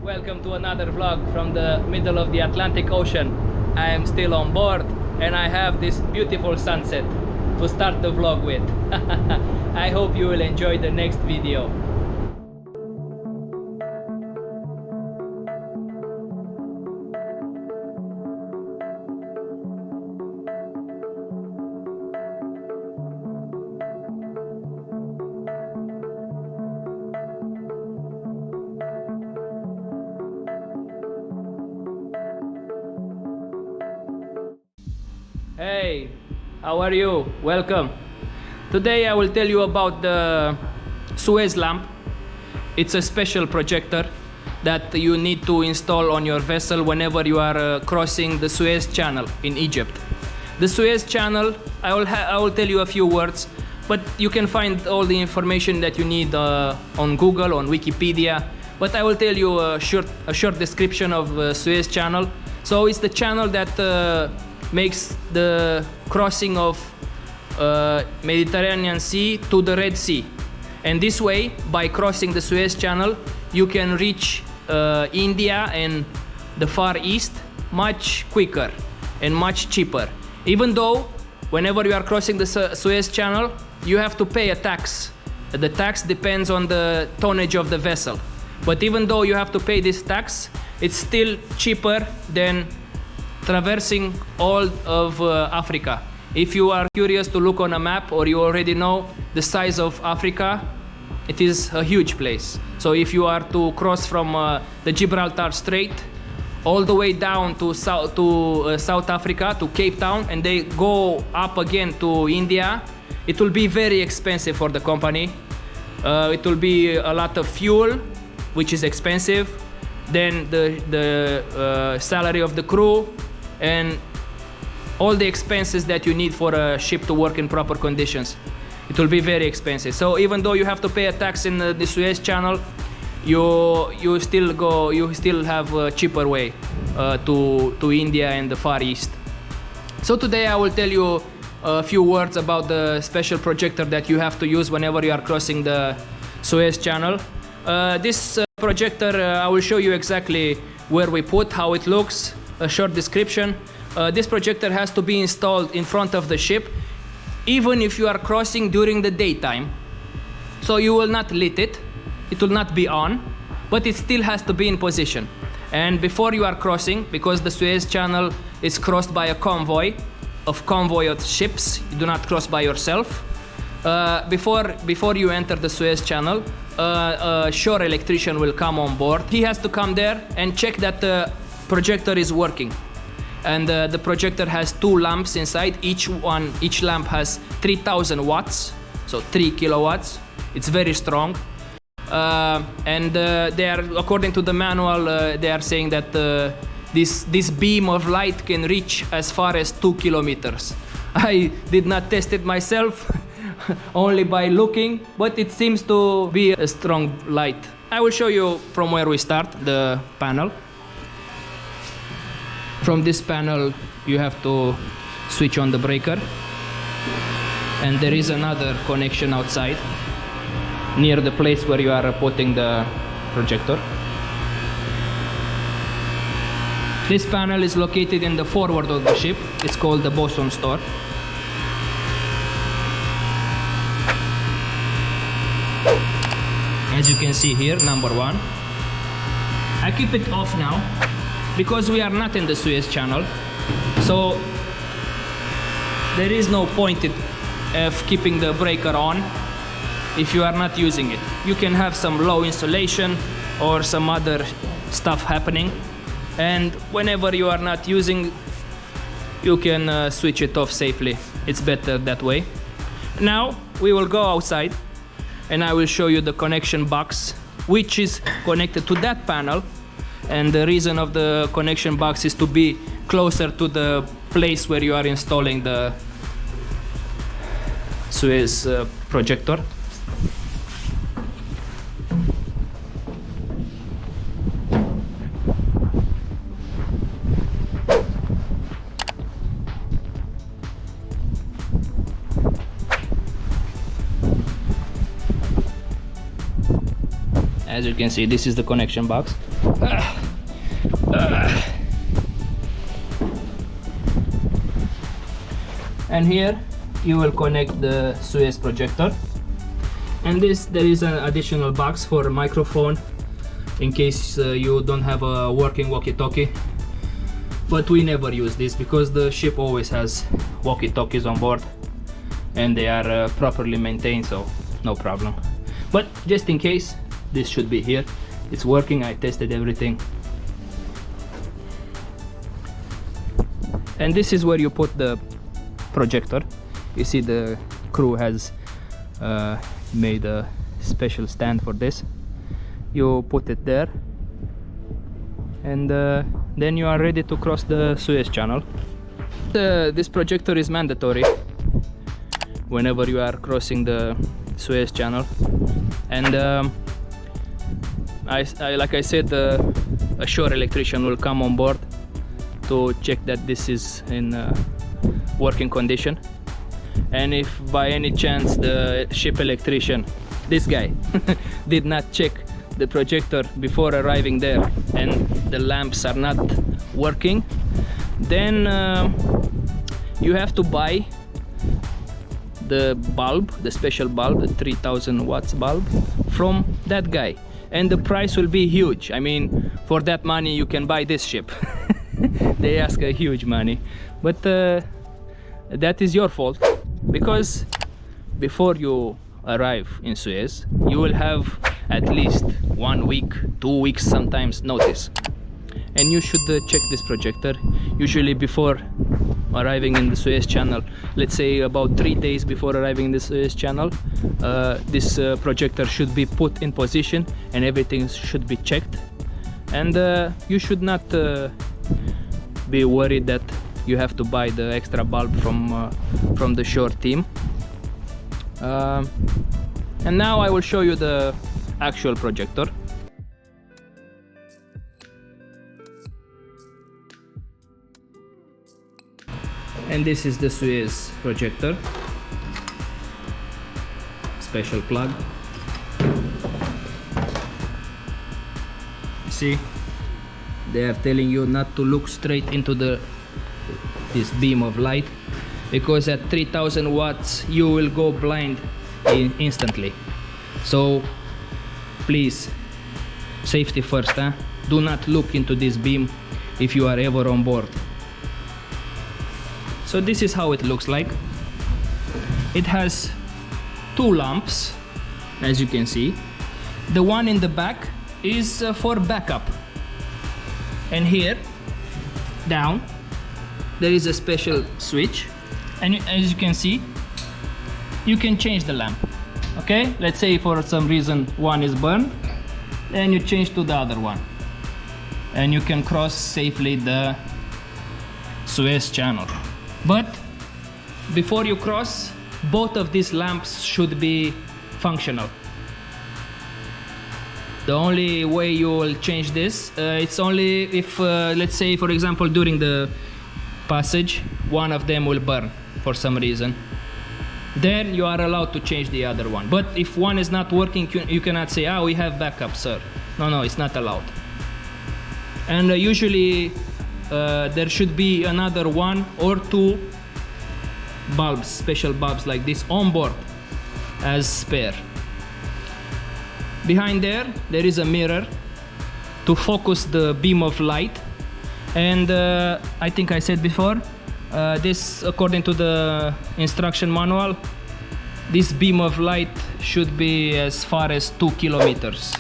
welcome to another vlog from the middle of the Atlantic Ocean. I am still on board and I have this beautiful sunset to start the vlog with. I hope you will enjoy the next video. Hey, how are you? Welcome. Today I will tell you about the Suez lamp. It's a special projector that you need to install on your vessel whenever you are crossing the Suez Canal in Egypt. The Suez Canal, I will tell you a few words, but you can find all the information that you need on Google, on Wikipedia. But I will tell you a short description of Suez Canal. So it's the channel that makes the crossing of Mediterranean Sea to the Red Sea, and this way, by crossing the Suez Canal, you can reach India and the Far East much quicker and much cheaper. Even though whenever you are crossing the Suez Channel, you have to pay a tax. The tax depends on the tonnage of the vessel, but even though you have to pay this tax, it's still cheaper than traversing all of Africa. If you are curious to look on a map, or you already know the size of Africa, it is a huge place. So if you are to cross from the Gibraltar Strait all the way down to South Africa, to Cape Town, and they go up again to India, it will be very expensive for the company. It will be a lot of fuel, which is expensive, then the salary of the crew, and all the expenses that you need for a ship to work in proper conditions. It will be very expensive. So even though you have to pay a tax in the Suez Channel, you still have a cheaper way to India and the Far East. So today I will tell you a few words about the special projector that you have to use whenever you are crossing the Suez Channel. This projector, I will show you exactly where we put, how it looks, a short description. This projector has to be installed in front of the ship, even if you are crossing during the daytime. So you will not lit it, it will not be on, but it still has to be in position. And before you are crossing, because the Suez Channel is crossed by a convoy of ships, you do not cross by yourself. Before you enter the Suez Channel, a shore electrician will come on board. He has to come there and check that the projector is working. And the projector has two lamps inside. Each lamp has 3000 watts, so 3 kilowatts. It's very strong. And they are, according to the manual, they are saying that this beam of light can reach as far as 2 kilometers. I did not test it myself, only by looking, but it seems to be a strong light. I will show you from where we start, the panel. From this panel, you have to switch on the breaker, and there is another connection outside near the place where you are putting the projector. This panel is located in the forward of the ship. It's called the bosun's door. As you can see here, number 1. I keep it off now because we are not in the Suez Channel, so there is no point of keeping the breaker on if you are not using it. You can have some low insulation or some other stuff happening, and whenever you are not using, you can switch it off safely. It's better that way. Now we will go outside and I will show you the connection box, which is connected to that panel. And the reason of the connection box is to be closer to the place where you are installing the Suez projector. As you can see, this is the connection box. And here you will connect the Suez projector, and there is an additional box for a microphone in case you don't have a working walkie-talkie, but we never use this because the ship always has walkie-talkies on board and they are properly maintained, so no problem. But just in case, this should be here. It's working, I tested everything. And this is where you put the projector. You see the crew has made a special stand for this. You put it there, and then you are ready to cross the Suez Canal. This projector is mandatory whenever you are crossing the Suez Canal, and like I said, a shore electrician will come on board to check that this is in working condition. And if by any chance the ship electrician, this guy, did not check the projector before arriving there and the lamps are not working, then you have to buy the bulb, the special bulb, the 3000 watts bulb, from that guy, and the price will be huge. I mean, for that money you can buy this ship. They ask a huge money, but that is your fault, because before you arrive in Suez you will have at least 1 week, 2 weeks sometimes notice, and you should check this projector usually before arriving in the Suez Canal. Let's say about 3 days before arriving in the Suez Canal, this projector should be put in position and everything should be checked, and you should not be worried that you have to buy the extra bulb from the shore team. And now I will show you the actual projector. And this is the Suez projector, special plug. See, they are telling you not to look straight into this beam of light, because at 3000 watts you will go blind instantly. So please, safety first, huh? Do not look into this beam if you are ever on board. So this is how it looks like. It has 2 lamps, as you can see. The one in the back is for backup, and here down there is a special switch, and as you can see, you can change the lamp. Okay, let's say for some reason one is burned, then you change to the other one, and you can cross safely the Suez Canal. But before you cross, both of these lamps should be functional. The only way you will change this, it's only if, let's say for example, during the passage one of them will burn for some reason, then you are allowed to change the other one. But if one is not working, you cannot say, we have backup, sir. No, it's not allowed. And usually there should be another 1 or 2 bulbs, special bulbs like this, on board as spare. Behind there is a mirror to focus the beam of light, and I think I said before, this, according to the instruction manual, this beam of light should be as far as 2 kilometers.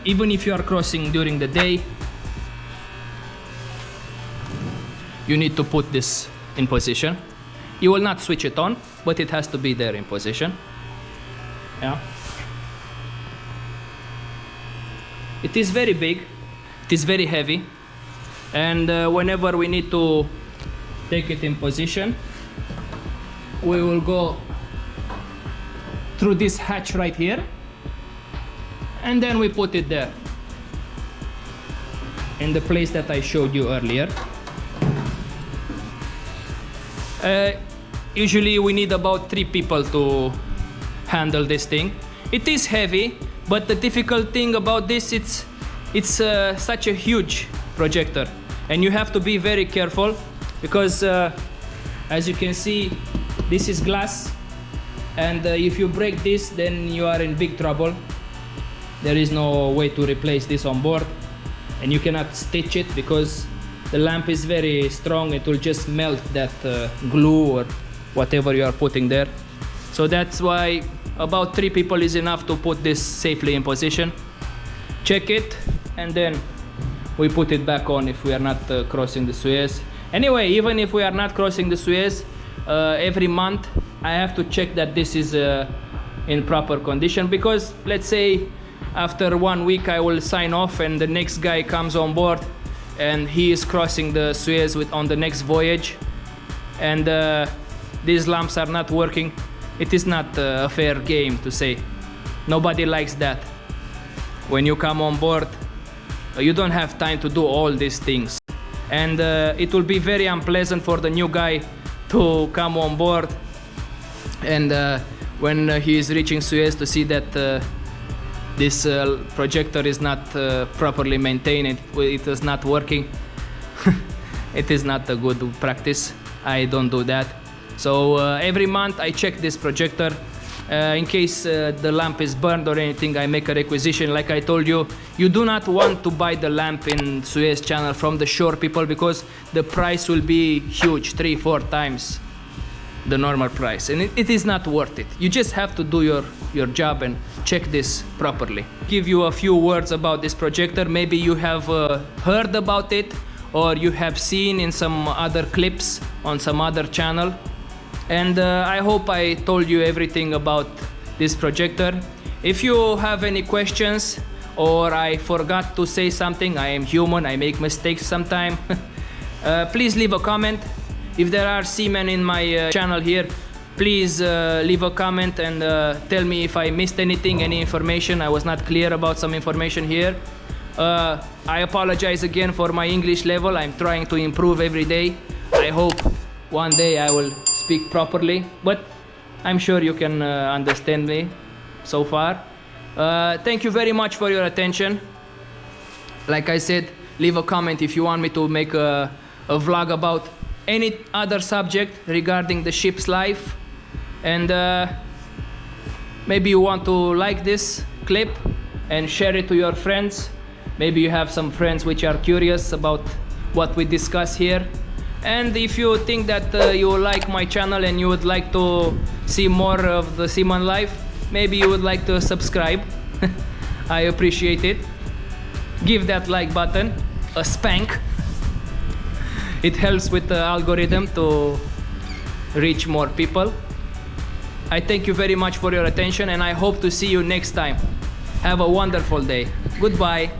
Even if you are crossing during the day, you need to put this in position. You will not switch it on, but it has to be there in position. Yeah. It is very big, it is very heavy, and whenever we need to take it in position, we will go through this hatch right here, and then we put it there in the place that I showed you earlier. Usually we need about 3 people to handle this thing. It is heavy, but the difficult thing about this, it's such a huge projector, and you have to be very careful because as you can see, this is glass, and if you break this, then you are in big trouble. There is no way to replace this on board, and you cannot stitch it because the lamp is very strong. It will just melt that glue or whatever you are putting there. So that's why about 3 people is enough to put this safely in position. Check it, and then we put it back on if we are not crossing the Suez. Anyway, even if we are not crossing the Suez, every month I have to check that this is in proper condition, because let's say after 1 week I will sign off and the next guy comes on board and he is crossing the Suez on the next voyage, and these lamps are not working. It is not a fair game to say. Nobody likes that. When you come on board, you don't have time to do all these things, and it will be very unpleasant for the new guy to come on board and when he is reaching Suez to see that this projector is not properly maintained, it is not working. It is not a good practice. I don't do that. So every month I check this projector. In case the lamp is burned or anything, I make a requisition. Like I told you, you do not want to buy the lamp in Suez Canal from the shore people, because the price will be huge, 3-4 times the normal price, and it is not worth it. You just have to do your job and check this properly. Give you a few words about this projector. Maybe you have heard about it, or you have seen in some other clips on some other channel. And I hope I told you everything about this projector. If you have any questions, or I forgot to say something, I am human, I make mistakes sometimes. Please leave a comment. If there are seamen in my channel here, please leave a comment and tell me if I missed anything, any information, I was not clear about some information here. I apologize again for my English level. I'm trying to improve every day. I hope one day I will speak properly, but I'm sure you can understand me so far. Thank you very much for your attention. Like I said, leave a comment if you want me to make a vlog about any other subject regarding the ship's life, and maybe you want to like this clip and share it to your friends. Maybe you have some friends which are curious about what we discuss here. And if you think that you like my channel and you would like to see more of the seaman life, maybe you would like to subscribe. I appreciate it. Give that like button a spank. It helps with the algorithm to reach more people. I thank you very much for your attention, and I hope to see you next time. Have a wonderful day. Goodbye.